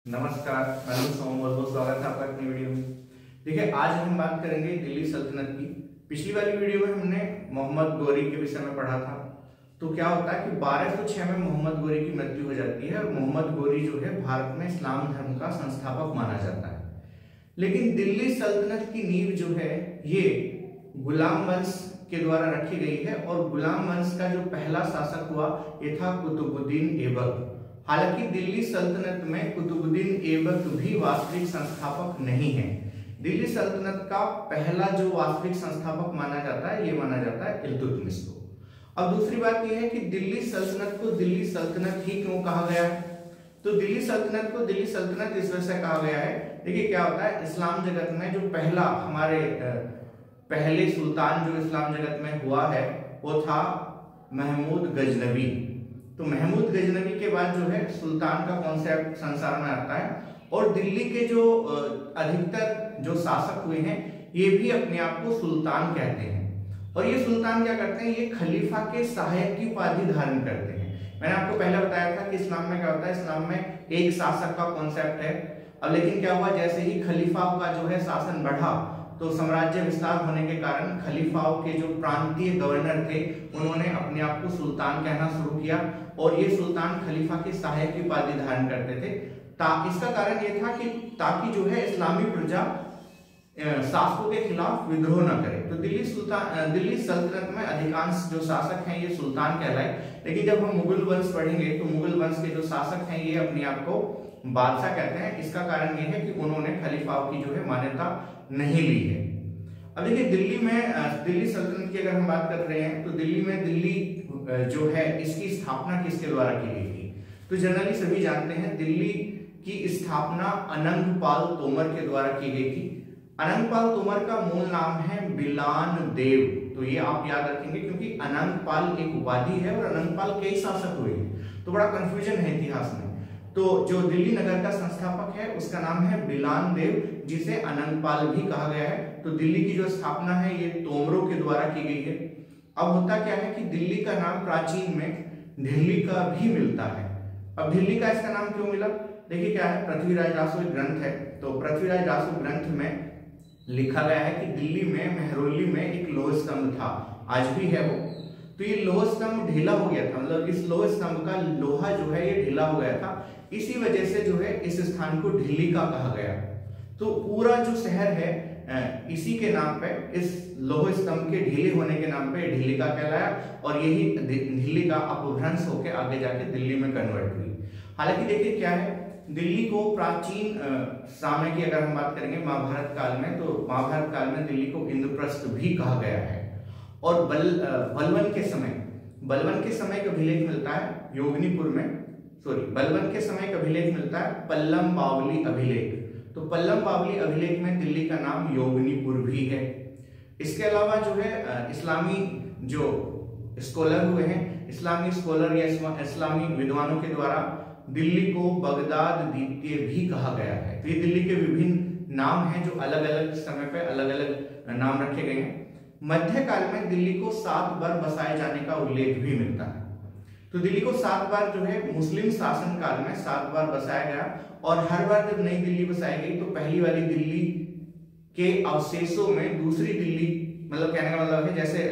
नमस्कार, मैं हूं सोम। बहुत बहुत स्वागत है आपका अपनी वीडियो में। देखिए, आज हम बात करेंगे दिल्ली सल्तनत की। पिछली वाली वीडियो में हमने मोहम्मद गोरी के विषय में पढ़ा था। तो क्या होता है कि 1206 में मोहम्मद गोरी की मृत्यु हो जाती है और मोहम्मद गोरी जो है भारत में इस्लाम धर्म का संस्थापक माना जाता है। लेकिन दिल्ली सल्तनत की नींव जो है ये गुलाम वंश के द्वारा रखी गई है और गुलाम वंश का जो पहला शासक हुआ ये था कुतुबुद्दीन ऐबक। हालांकि दिल्ली सल्तनत में कुतुबुद्दीन ऐबक भी वास्तविक संस्थापक नहीं है। दिल्ली सल्तनत का पहला जो वास्तविक संस्थापक माना जाता है ये माना जाता है इल्तुतमिश को। अब दूसरी बात यह है कि दिल्ली सल्तनत को दिल्ली सल्तनत ही क्यों कहा गया है? तो दिल्ली सल्तनत को दिल्ली सल्तनत इस वजह से कहा गया है। देखिए क्या होता है, इस्लाम जगत में जो पहला हमारे पहले सुल्तान जो इस्लाम जगत में हुआ है वो था महमूद गजनवी। तो महमूद गजनवी के बाद जो है सुल्तान का कॉन्सेप्ट संसार में आता है और दिल्ली के जो अधिकतर जो शासक हुए हैं ये भी अपने आप को सुल्तान कहते हैं। और ये सुल्तान क्या करते हैं, ये खलीफा के सहायक की उपाधि धारण करते हैं। मैंने आपको पहले बताया था कि इस्लाम में क्या होता है, इस्लाम में एक शासक का कॉन्सेप्ट है। अब लेकिन क्या हुआ, जैसे ही खलीफा का जो है शासन बढ़ा तो साम्राज्य विस्तार होने के कारण खलीफाओं के जो प्रांतीय गवर्नर थे उन्होंने अपने आप को सुल्तान कहना शुरू किया और ये सुल्तान खलीफा के सहायक की उपाधि धारण करते थे। इसका कारण ये था कि ताकि जो है इस्लामी प्रजा शासकों के खिलाफ विद्रोह न करे। तो दिल्ली सल्तनत में अधिकांश जो शासक हैं ये सुल्तान कहलाए। लेकिन जब हम मुगल वंश पढ़ेंगे तो मुगल वंश के जो शासक हैं ये अपने आप को बादशाह कहते हैं। इसका कारण ये है कि उन्होंने खलीफाओं की जो है मान्यता नहीं ली है। अब देखिए दिल्ली सल्तनत की अगर हम बात कर रहे हैं तो दिल्ली जो है इसकी स्थापना किसके द्वारा की गई थी? तो जनरली सभी जानते हैं दिल्ली की स्थापना अनंगपाल तोमर के द्वारा की गई थी। अनंगपाल तोमर का मूल नाम है बिलान देव। तो ये आप याद रखेंगे क्योंकि अनंगपाल एक उपाधि है और अनंगपाल कई शासक हुए हैं तो बड़ा कंफ्यूजन है इतिहास में। तो जो दिल्ली नगर का संस्थापक है उसका नाम है बिलान देव, जिसे अनंगपाल भी कहा गया है। तो दिल्ली की जो स्थापना है ये तोमरों के द्वारा की गई है। अब होता क्या है कि दिल्ली का नाम प्राचीन में दिल्ली का भी मिलता है। अब दिल्ली का इसका नाम क्यों मिला? देखिए क्या है, पृथ्वीराज रासो एक ग्रंथ है। तो पृथ्वीराज रासो ग्रंथ में लिखा गया है कि दिल्ली में मेहरौली में एक लोह स्तंभ था, आज भी है वो। तो ये लोह स्तंभ ढीला हो गया था, मतलब इस लोह स्तंभ का लोहा जो है ये ढीला हो गया था। इसी वजह से जो है इस स्थान को ढिल्ली का कहा गया। तो पूरा जो शहर है इसी के नाम पे, इस लोह स्तंभ के ढीले होने के नाम पे ढिल्ली का कहलाया और यही ढिल्ली का अपभ्रंश होकर आगे जाके दिल्ली में कन्वर्ट हुई। हालांकि देखिए क्या है, दिल्ली को प्राचीन समय की अगर हम बात करेंगे महाभारत काल में, तो महाभारत काल में दिल्ली को इंद्रप्रस्थ भी कहा गया है। और बलवन के समय का अभिलेख मिलता है योगनीपुर में, बलवन के समय का अभिलेख मिलता है पल्लम बावली अभिलेख। तो पल्लम बावली अभिलेख में दिल्ली का नाम योगनीपुर भी है। इसके अलावा जो है इस्लामी जो स्कॉलर हुए हैं, इस्लामी स्कॉलर या इस्लामी विद्वानों के द्वारा दिल्ली को बगदाद द्वितीय भी कहा गया है। तो ये दिल्ली के विभिन्न नाम हैं जो अलग अलग समय पे अलग अलग नाम रखे गए हैं। मध्यकाल में दिल्ली को 7 बार बसाए जाने का उल्लेख भी मिलता है। तो दिल्ली को 7 बार जो है मुस्लिम शासन काल में 7 बार बसाया गया और हर बार जब नई दिल्ली बसाई गई तो पहली वाली दिल्ली के अवशेषों में दूसरी दिल्ली, मतलब कहने का मतलब है जैसे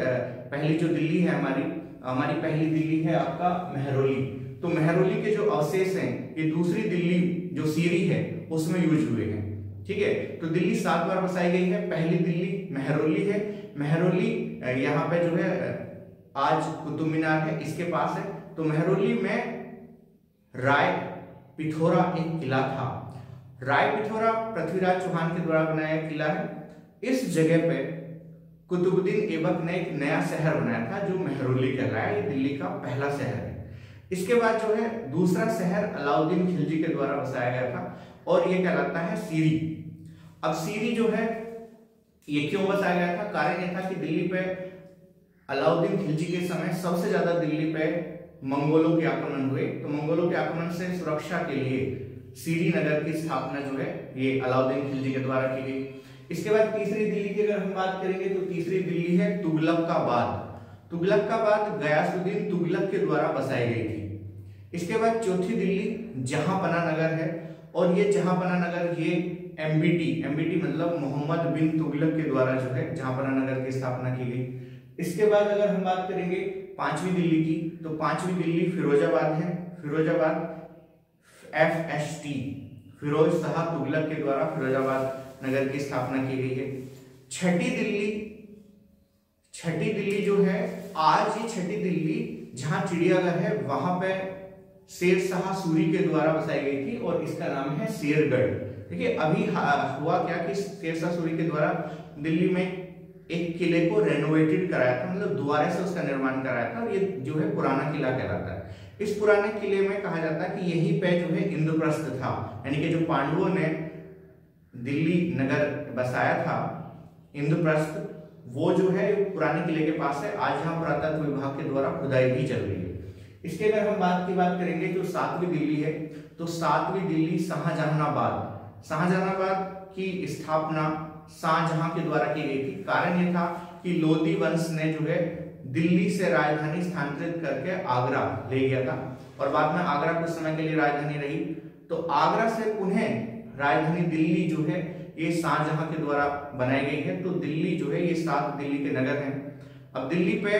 पहली जो दिल्ली है हमारी पहली दिल्ली है आपका मेहरौली। तो मेहरौली के जो अवशेष हैं ये दूसरी दिल्ली जो सीरी है उसमें यूज हुए हैं। ठीक है, तो दिल्ली 7 बार बसाई गई है। पहली दिल्ली मेहरौली है। मेहरौली यहाँ पे जो है आज कुतुब मीनार है इसके पास है। तो मेहरौली में राय पिथौरा एक किला था। राय पिथौरा पृथ्वीराज चौहान के द्वारा बनाया किला है। इस जगह पे कुतुबुद्दीन ऐबक ने एक नया शहर बनाया था जो मेहरौली कहलाया। ये दिल्ली का पहला शहर है। इसके बाद जो है दूसरा शहर अलाउद्दीन खिलजी के द्वारा बसाया गया था और ये कहलाता है सीरी। अब सीरी जो है ये क्यों बसाया गया था? कारण ये था कि दिल्ली पे अलाउद्दीन खिलजी के समय सबसे ज्यादा दिल्ली पे मंगोलों के आक्रमण हुए। तो मंगोलों के आक्रमण से सुरक्षा के लिए सीरी नगर की स्थापना जो है ये अलाउद्दीन खिलजी के द्वारा की गई। इसके बाद तीसरी दिल्ली की अगर हम बात करेंगे तो तीसरी दिल्ली है तुगलकाबाद। तुगलकाबाद गयासुद्दीन तुगलक के द्वारा बसाई गई थी। इसके बाद चौथी दिल्ली जहांपना नगर है और ये जहांपना नगर ये एमबीटी मतलब मोहम्मद बिन तुगलक के द्वारा जो है जहांपना नगर की स्थापना की गई। इसके बाद अगर हम बात करेंगे पांचवी दिल्ली की, तो पांचवी दिल्ली फिरोजाबाद है। फिरोजाबाद FST फिरोज शाह तुगलक के द्वारा फिरोजाबाद नगर की स्थापना की गई है। छठी दिल्ली जो है, आज ये छठी दिल्ली जहां चिड़ियाघर है वहां पे शेर शाह सूरी के द्वारा बसाई गई थी और इसका नाम है शेरगढ़। देखिए अभी हुआ क्या कि शेर शाह सूरी के द्वारा दिल्ली में एक किले को रेनोवेटेड कराया था, मतलब दोबारा से उसका निर्माण कराया था और ये जो है पुराना किला कहलाता है। इस पुराने किले में कहा जाता है कि यहीं पे जो है इंद्रप्रस्थ था, यानी कि जो पांडवों ने दिल्ली नगर बसाया था इंद्रप्रस्थ, वो जो है पुराने किले के पास है। आज यहाँ पुरातत्व विभाग के द्वारा खुदाई भी चल रही है। इसके अगर हम बात करेंगे जो सातवीं दिल्ली है, तो सातवीं दिल्ली शाहजहानाबाद की स्थापना शाहजहां के द्वारा की गई थी। कारण ये था कि लोधी वंश ने जो है दिल्ली से राजधानी स्थानांतरित करके आगरा ले गया था और बाद में आगरा कुछ समय के लिए राजधानी रही। तो आगरा से पुनः राजधानी दिल्ली जो है ये शाहजहां के द्वारा बनाई गई है। तो दिल्ली जो है ये 7 दिल्ली के नगर हैं। अब दिल्ली पे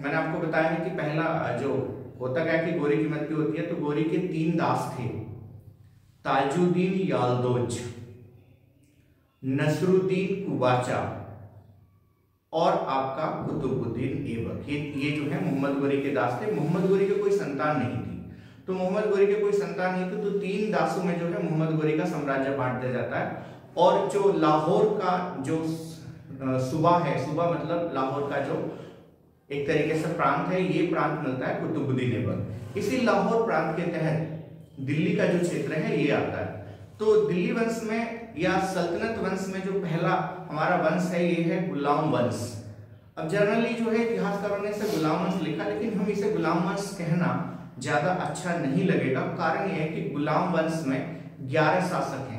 मैंने आपको बताया है कि पहला जो होता क्या कि गोरी की मृत्यु होती है, तो गोरी के 3 दास थे, ताजुद्दीन यालदोज, नसरुद्दीन कुबाचा और आपका कुतुबुद्दीन ऐबक। ये जो है मोहम्मद गोरी के दास थे। मोहम्मद गोरी के कोई संतान नहीं थी, तो मोहम्मद गोरी के कोई संतान नहीं थी, तो 3 दासों में जो है मोहम्मद गोरी का साम्राज्य बांट दिया जाता है। और जो लाहौर का जो सूबा है, सूबा मतलब लाहौर का जो एक तरीके से प्रांत है, ये प्रांत मिलता है कुतुबुद्दीन ऐबक। इसी लाहौर प्रांत के तहत दिल्ली का जो क्षेत्र है ये आता है। तो दिल्ली वंश में या सल्तनत वंश में जो पहला हमारा वंश है ये है गुलाम वंश। अब जनरली जो है इतिहासकारों ने इसे गुलाम वंश लिखा, लेकिन हम इसे गुलाम वंश कहना ज्यादा अच्छा नहीं लगेगा। कारण यह है कि गुलाम वंश में 11 शासक हैं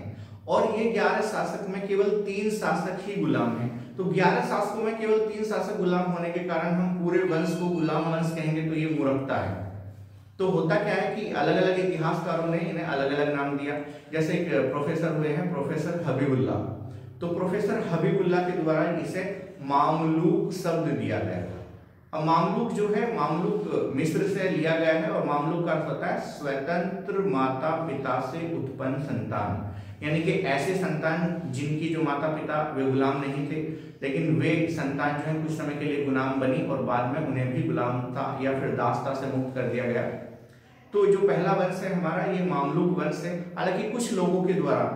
और ये 11 शासक में केवल 3 शासक ही गुलाम हैं। तो 11 शासकों में केवल 3 शासक गुलाम होने के कारण हम पूरे वंश को गुलाम वंश कहेंगे तो ये मूर्खता है। तो होता क्या है कि अलग अलग इतिहासकारों ने इन्हें अलग अलग नाम दिया। जैसे एक प्रोफेसर हुए हैं प्रोफेसर हबीबुल्ला, तो प्रोफेसर हबीबुल्ला के द्वारा इसे मामलूक शब्द दिया गया। अब मामलूक जो है, मामलूक मिस्र से लिया गया है और मामलूक का अर्थ होता है स्वतंत्र माता पिता से उत्पन्न संतान, यानी कि ऐसे संतान जिनकी जो माता पिता वे गुलाम नहीं थे, लेकिन वे संतान जो है कुछ समय के लिए गुलाम बनी और बाद में उन्हें भी गुलामता या फिर दासता से मुक्त कर दिया गया। तो जो पहला वंश है हमारा ये मामलूक वंश है। हालांकि कुछ लोगों के द्वारा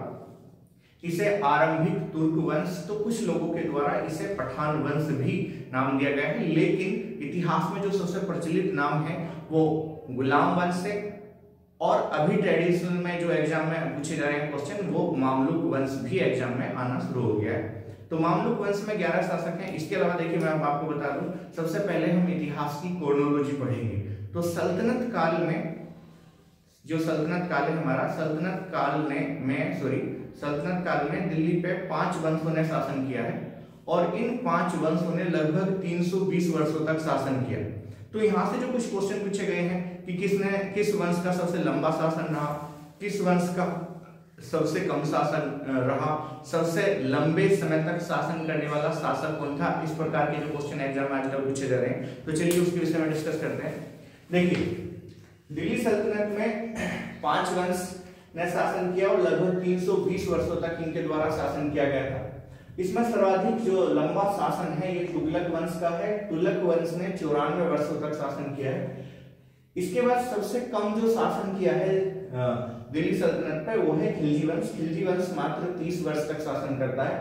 इसे आरंभिक तुर्क वंश, तो कुछ लोगों के द्वारा इसे पठान वंश भी नाम दिया गया है, लेकिन इतिहास में जो सबसे प्रचलित नाम है वो गुलाम वंश है। और अभी ट्रेडिशनल में जो एग्जाम में पूछे जा रहे हैं क्वेश्चन वो मामलूक वंश भी एग्जाम में आना शुरू हो गया है। तो मामलूक वंश में 11 शासक हैं। इसके अलावा देखिए मैं आपको बता दूं, सबसे पहले हम इतिहास की क्रोनोलॉजी पढ़ेंगे। तो सल्तनत काल में जो सल्तनत काल है हमारा, सल्तनत काल में दिल्ली पे 5 वंशों ने शासन किया है और इन 5 वंशों ने लगभग 320 वर्षों तक शासन किया। तो यहाँ से जो कुछ क्वेश्चन पूछे गए हैं कि किस वंश का सबसे लंबा शासन रहा, किस वंश का सबसे कम शासन रहा, सबसे लंबे समय तक शासन करने वाला शासक कौन था, इस प्रकार के जो क्वेश्चन एग्जाम में आजकल पूछे जा रहे हैं। तो चलिए उसके विषय में डिस्कस करते हैं। देखिए दिल्ली सल्तनत में 5 वंश ने शासन किया और लगभग 320 वर्षों तक इनके द्वारा शासन किया गया था। इसमें सर्वाधिक जो लंबा शासन है ये तुगलक वंश का है। तुगलक वंश ने 94 वर्षों तक शासन किया है। इसके बाद सबसे कम जो शासन किया है दिल्ली सल्तनत पे वो है खिलजी वंश। खिलजी वंश मात्र 30 वर्ष तक शासन करता है।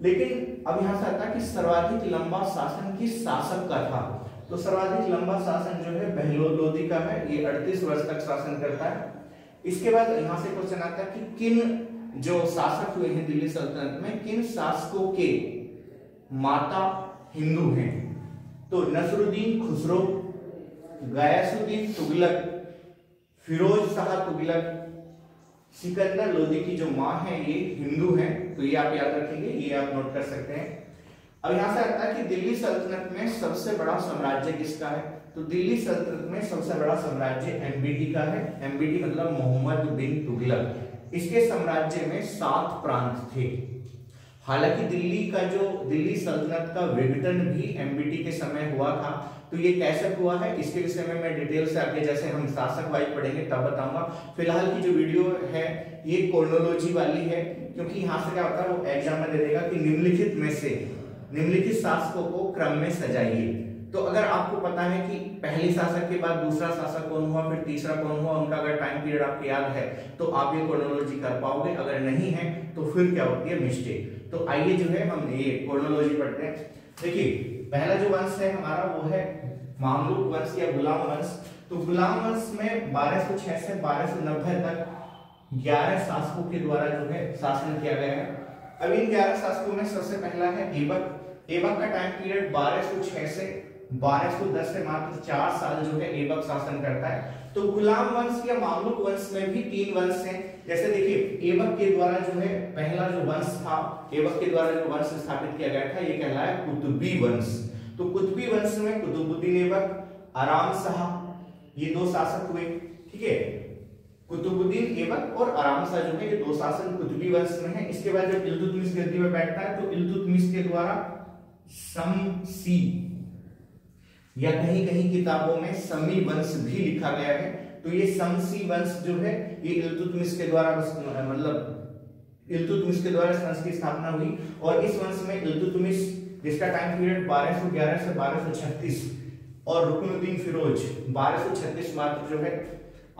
लेकिन अब यहाँ से आता है कि सर्वाधिक लंबा शासन किस शासक का था। तो सर्वाधिक लंबा शासन जो है बहलोल लोदी का है, ये 38 वर्ष तक शासन करता है। इसके बाद यहाँ से क्वेश्चन आता है कि किन जो शासक हुए हैं दिल्ली सल्तनत में, किन शासकों के माता हिंदू हैं। तो नसरुद्दीन खुसरो, गयासुद्दीन तुगलक, फिरोज शाह तुगलक, सिकंदर लोदी की जो मां है ये हिंदू हैं। तो ये आप याद रखेंगे, ये आप नोट कर सकते हैं। अब यहां से आता है कि दिल्ली सल्तनत में सबसे बड़ा साम्राज्य किसका है। तो दिल्ली सल्तनत में सबसे बड़ा साम्राज्य एमबीटी का है। एमबीटी मतलब मोहम्मद बिन तुगलक। इसके साम्राज्य में 7 प्रांत थे। हालांकि दिल्ली सल्तनत का विघटन भी एमबीटी के समय हुआ था। तो ये कैसे हुआ है इसके विषय में मैं डिटेल से आगे जैसे हम शासक वाइज पढ़ेंगे तब बताऊंगा। फिलहाल की जो वीडियो है ये क्रोनोलॉजी वाली है, क्योंकि यहाँ से क्या होता है वो एग्जाम में दे देगा कि निम्नलिखित में से निम्नलिखित शासकों को क्रम में सजाइए। तो अगर आपको पता है कि पहले शासक के बाद दूसरा शासक कौन हुआ, फिर तीसरा कौन हुआ, उनका अगर टाइम पीरियड आपको याद है तो आप ये क्रोनोलॉजी कर पाओगे। अगर नहीं है तो फिर क्या होती है मिस्टेक। तो आइए जो है हम ये क्रोनोलॉजी पढ़ते हैं। देखिए पहला जो वंश है हमारा वो है मामलुक वंश या गुलाम वंश। तो गुलाम वंश में 1206 से 1290 तक 11 शासकों के द्वारा जो है शासन किया गया है। अब इन 11 शासकों में सबसे पहला है ऐबक। ऐबक का टाइम पीरियड 1206 से 1210 से मात्र 4 साल जो है ऐबक शासन करता है। तो गुलाम वंश या मामलुक वंश में भी 3 वंश हैं। जैसे देखिए ऐबक के द्वारा जो है पहला जो वंश था, ऐबक के द्वारा जो वंश स्थापित किया गया था ये कहलाया कुतुबी वंश। तो कुतुबी वंश में कुतुबुद्दीन ऐबक, आराम शाह ये 2 शासक हुए। ठीक है, कुतुबुद्दीन ऐबक और आराम शाह जो है ये 2 शासक कुतुबी वंश में है। इसके बाद जब इल्तुतमिश गद्दी में बैठता है तो इल्तुतमिश के द्वारा शमसी या कहीं कहीं किताबों में शमी वंश भी लिखा गया है। तो ये शमसी वंश जो है ये इल्तुतमिश के द्वारा मतलब इल्तुतमिश के द्वारा इस वंश की स्थापना हुई। और इस वंश में इल्तुतमिश जिसका टाइम पीरियड 1211 से 1236 और रुकनुद्दीन फिरोज 1236 मात्र जो है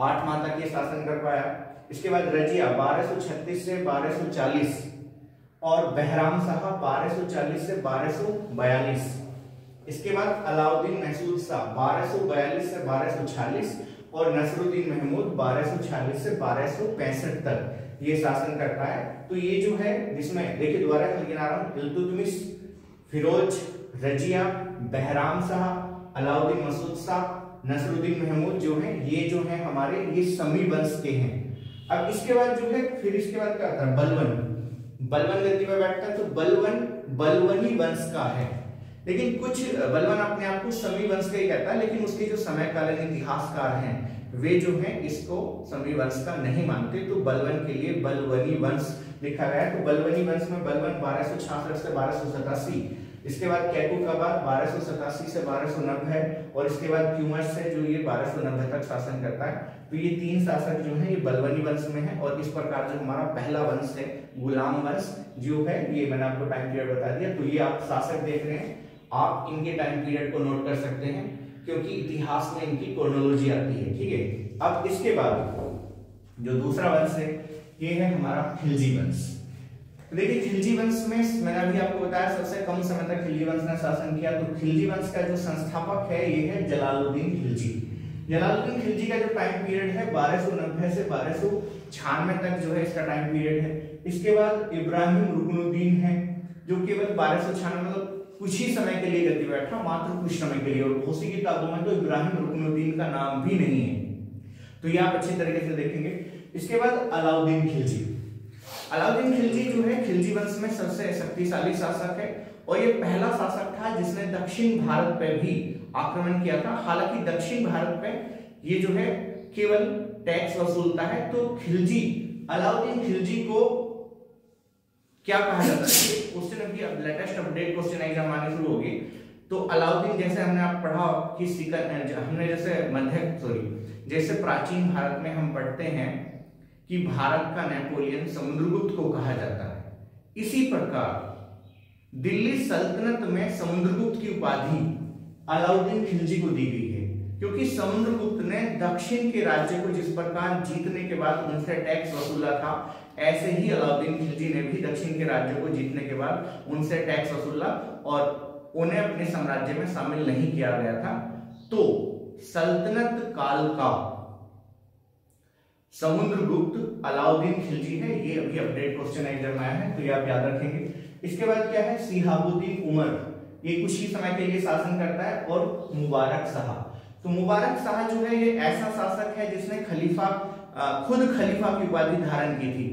8 माह तक ये शासन कर पाया। इसके बाद रजिया 1236 से 1240 और बहराम शाह 1240 से 1242। इसके बाद अलाउद्दीन महसूद शाह 1242 से 1246 और नसरुद्दीन महमूद 1246 से 1265 तक ये शासन करता है। तो ये जो है जिसमें देखिए दोबारा गिना रहा हूं, इल्तुतमिश, फिरोज, रजिया, बहराम शाह, अलाउद्दीन मसूद शाह, नसरुद्दीन महमूद जो है ये जो है हमारे ये शमी वंश के हैं। अब इसके बाद जो है फिर इसके बाद क्या आता है बलवन गद्दी में बैठता है। तो बलवन बलवनी वंश का है, लेकिन कुछ बलवन अपने आप को शमी वंश का ही कहता है, लेकिन उसके जो समकालीन इतिहासकार हैं वे जो हैं इसको शमी वंश का नहीं मानते। तो बलवन के लिए बलवनी वंश लिखा गया है। तो बलवनी वंश में बलवन 1266 से 1287, इसके बाद कैकू का बाद 1287 से 1290 और इसके बाद क्यूमस से जो ये 1290 तक शासन करता है। तो ये 3 शासक जो हैं ये बलवनी वंश में है। और इस प्रकार जो हमारा पहला वंश है गुलाम वंश जो है ये मैंने आपको टाइम पीरियड बता दिया। तो ये आप शासक देख रहे हैं, आप इनके टाइम पीरियड को नोट कर सकते हैं क्योंकि इतिहास में इनकी क्रोनोलॉजी आती है। ठीक है, अब इसके बाद जो दूसरा वंश है ये है हमारा खिलजी वंश। देखिए खिलजी वंश में मैंने अभी आपको बताया सबसे कम समय तक खिलजी वंश ने शासन किया। तो खिलजी वंश का जो संस्थापक है ये है जलालुद्दीन खिलजी। जलालुद्दीन खिलजी का जो टाइम पीरियड है 1290 से 1296 तक जो है इसका टाइम पीरियड है। इसके बाद इब्राहिम रुकनुद्दीन है जो केवल 1296 मतलब कुछ ही समय के लिए गद्दी बैठा, मात्र कुछ समय के लिए। और बहुत सी किताबों में तो इब्राहिम रुकनुद्दीन का नाम भी नहीं है, तो ये आप अच्छी तरीके से देखेंगे। इसके बाद अलाउद्दीन खिलजी। अलाउद्दीन खिलजी जो है खिलजी वंश में सबसे शक्तिशाली शासक है और ये पहला शासक था जिसने दक्षिण भारत पे भी आक्रमण किया था। हालांकि दक्षिण भारत पे ये जो है केवल टैक्स वसूलता है। तो खिलजी अलाउद्दीन खिलजी को क्या कहा जाता है? क्वेश्चन अभी अब लेटेस्ट अपडेट क्वेश्चन एग्जाम आने शुरू होगी। तो अलाउद्दीन जैसे हमने आप पढ़ा कि हमने जैसे प्राचीन भारत में हम पढ़ते हैं कि भारत का नेपोलियन समुद्रगुप्त को कहा जाता है, इसी प्रकार दिल्ली सल्तनत में समुद्रगुप्त की उपाधि अलाउद्दीन खिलजी को दी गई है, क्योंकि समुद्रगुप्त ने दक्षिण के राज्य को जिस प्रकार जीतने के बाद उनसे टैक्स वसूला था, ऐसे ही अलाउद्दीन खिलजी ने भी दक्षिण के राज्यों को जीतने के बाद उनसे टैक्स वसूला और उन्हें अपने साम्राज्य में शामिल नहीं किया गया था। तो सल्तनत काल का समुद्रगुप्त अलाउद्दीन खिलजी है, ये अभी अपडेट क्वेश्चन एग्जाम आया है, तो ये आप याद रखेंगे। इसके बाद क्या है? शिहाबुद्दीन उमर, ये कुछ ही समय के लिए शासन करता है। और मुबारक शाह, तो मुबारक शाह जो है ये ऐसा शासक है जिसने खुद खलीफा की उपाधि धारण की थी।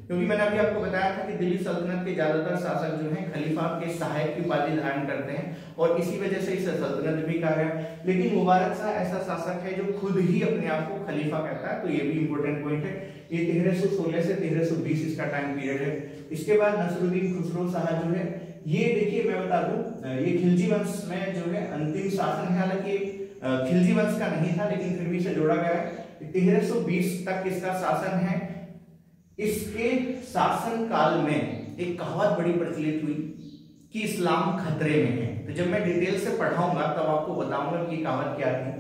क्योंकि मैंने अभी आपको बताया था कि दिल्ली सल्तनत के ज्यादातर शासक जो हैं खलीफा के सहायक की उपाधि धारण करते हैं और इसी वजह से इसे सल्तनत भी कहा गया। लेकिन मुबारक शाह ऐसा शासक है जो खुद ही अपने आप को खलीफा कहता है, तो ये भी इंपॉर्टेंट पॉइंट है। ये 1316 से 1320 इसका टाइम पीरियड है। इसके बाद नसरुद्दीन खुसरो शाह जो है, ये देखिए मैं बता दूं, ये खिलजी वंश में जो है अंतिम शासन है। हालांकि खिलजी वंश का नहीं था लेकिन फिर भी इसे जोड़ा गया है। 1320 तक इसका शासन है। इसके शासन काल में एक कहावत बड़ी प्रचलित हुई कि इस्लाम खतरे में है। तो जब मैं डिटेल से पढ़ाऊंगा तब आपको बताऊंगा कि कहावत क्या थी।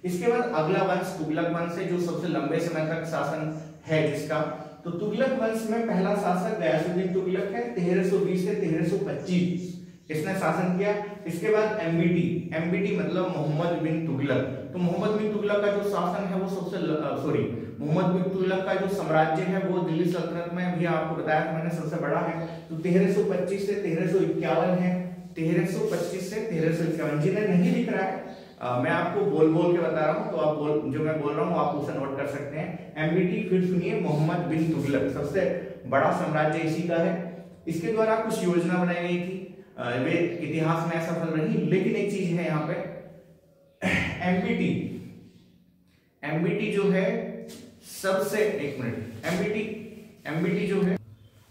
इसके बाद अगला वंश तुगलक वंश है, जो सबसे लंबे समय तक शासन है जिसका। तो तुगलक वंश में पहला शासक गयासुद्दीन तुगलक है, 1320 से 1325 इसने शासन किया। इसके बाद एमबीटी मतलब मोहम्मद बिन तुगलक। तो मोहम्मद बिन तुगलक का जो शासन है वो मोहम्मद बिन तुगलक का जो साम्राज्य है वो दिल्ली सल्तनत में भी आपको बताया था मैंने सबसे बड़ा है। तो 1325 से 1351 है, 1325 से 1351। जिन्हें नहीं दिख रहा है मैं आपको बोल के बता रहा हूं, तो आप जो मैं बोल रहा हूं आप उसे नोट कर सकते हैं। एमबीटी फिर सुनिए, मोहम्मद बिन तुगलक सबसे बड़ा साम्राज्य इसी का है। इसके द्वारा कुछ योजना बनाई गई थी, वे इतिहास में असफल रही। लेकिन एक चीज है यहाँ पे, एमबीटी जो है सबसे, एक मिनट, एमबीटी जो है,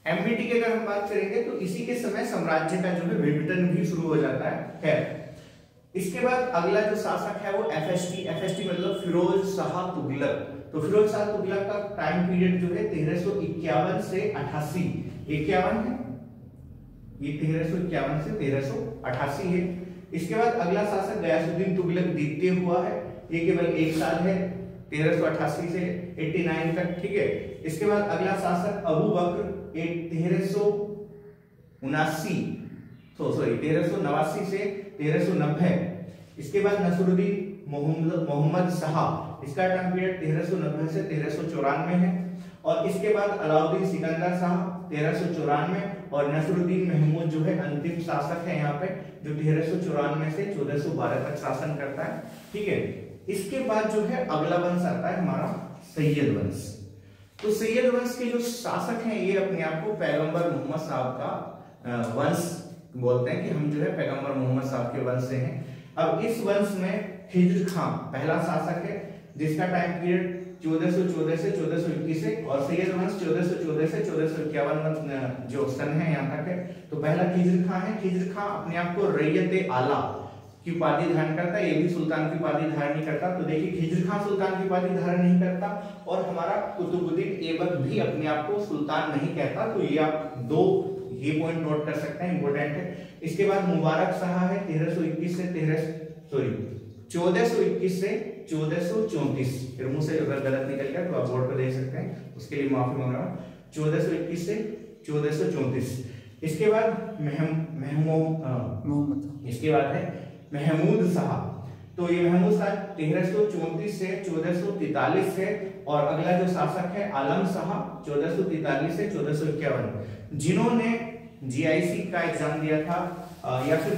एमबीटी की अगर हम बात करेंगे तो इसी के समय साम्राज्य का जो है विघटन भी शुरू हो जाता है। खैर, इसके बाद अगला जो शासक है वो एफएसटी मतलब फिरोज शाह तुगलक। तो फिरोज शाह तुगलक का टाइम पीरियड जो है 1351 से 88, 51 है ये, 1351 से 1388 है। इसके बाद अगला शासक गयासुद्दीन तुगलक द्वितीय हुआ है, ये केवल एक साल है, 1388 से 89 तक, ठीक है। इसके बाद अगला शासक अबू बकर 1389 से 1390। इसके बाद नसरुद्दीन मोहम्मद शाह, इसका टाइम पीरियड 1390 से 1394 है। और इसके बाद अलाउद्दीन सिकंदर शाह 1394 और नसरुद्दीन महमूद जो है अंतिम शासक है यहाँ पे, जो 1394 से 1412 तक शासन करता है, ठीक है। इसके बाद जो है अगला वंश आता है हमारा सैयद वंश। तो सैयद वंश के जो शासक हैं ये अपने आप को पैगंबर मोहम्मद साहब का वंश बोलते हैं कि हम जो है पैगंबर मोहम्मद साहब के वंश से हैं। अब इस वंश में खिज्र खां पहला शासक है जिसका टाइम पीरियड 1414 से 1421 है और सैयद वंश 1414 से 1451 जो सन है यहाँ तक है। तो पहला खिज्र खां है। खिज्र खां अपने आप को रैयत आला की उपाधि धारण करता है, ये भी सुल्तान की उपाधि धारण नहीं करता। तो देखिए खिज्र खां सुल्तान की उपाधि धारण नहीं करता और हमारा कुतुबुद्दीन ऐबक भी अपने आप को सुल्तान नहीं कहता। तो ये आप दो ये पॉइंट नोट कर सकते हैं, इंपॉर्टेंट है। इसके बाद मुबारक शाह है 1421 से 1421 से 1434। फिर मुंह से अगर गलत निकल गया तो आप बोर्ड पर देख सकते हैं, उसके लिए माफी मांग रहा हूँ। 1421 से 1434। इसके बाद इसके बाद है महमूद शाह। तो ये महमूद शाह 1334 से 1443 है। और अगला जो शासक है आलम शाह 1443 से 1451, जिन्होंने जीआईसी का एग्जाम दिया था या फिर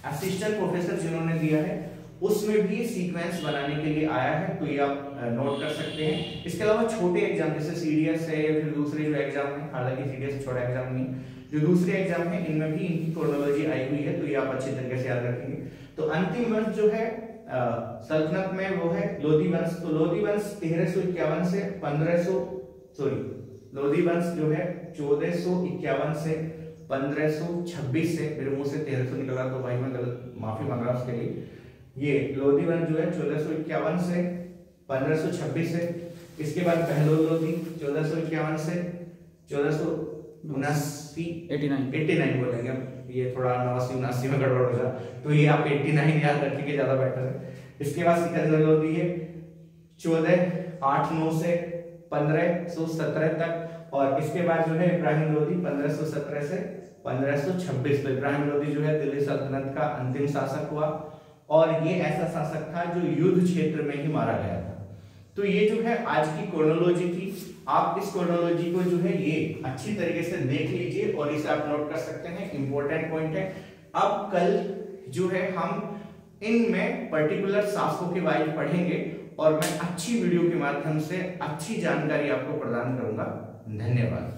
असिस्टेंट प्रोफेसर जिन्होंने दिया है उसमें भी सीक्वेंस बनाने के लिए आया है। तो ये आप नोट कर सकते हैं। इसके अलावा छोटे एग्जाम जैसे सीडीएस है या फिर दूसरे जो एग्जाम है, हालांकि सीडीएस छोटा एग्जाम नहीं, जो दूसरे एग्जाम है इनमें भी इनकी क्रोनोलॉजी आई हुई है, तो ये आप अच्छे तरीके से याद रखेंगे। तो अंतिम वंश जो है सल्तनत में वो है लोधी वंश। तो लोधी वंश 1351 से 1500 लोधी वंश जो है 1451 से 1526 से, मेरे मुंह से 1300 निकला तो भाई मैं गलत माफी मांग रहा हूं उसके लिए। ये लोधी वंश जो है 1451 से 1526 है। इसके बाद बहलोल लोधी 1451 से 1489 बोलेंगे हम, ये थोड़ा 89 में गड़बड़ हो जाए तो ये आप 89 याद रखेंगे ज्यादा बेटर है। इसके बाद सिकंदर लोधी है 1489 से 1517 तक। और इसके बाद जो है इब्राहिम लोधी 1517 से 1526। तो इब्राहिम लोधी जो है दिल्ली सल्तनत का अंतिम शासक हुआ और ये ऐसा शासक था जो युद्ध क्षेत्र में ही मारा गया था। तो ये जो है आज की क्रोनोलॉजी थी। आप इस क्रोनोलॉजी को जो है ये अच्छी तरीके से देख लीजिए और इसे आप नोट कर सकते हैं, इंपॉर्टेंट पॉइंट है। अब कल जो है हम इनमें पर्टिकुलर शासकों के बारे में पढ़ेंगे और मैं अच्छी वीडियो के माध्यम से अच्छी जानकारी आपको प्रदान करूंगा। धन्यवाद।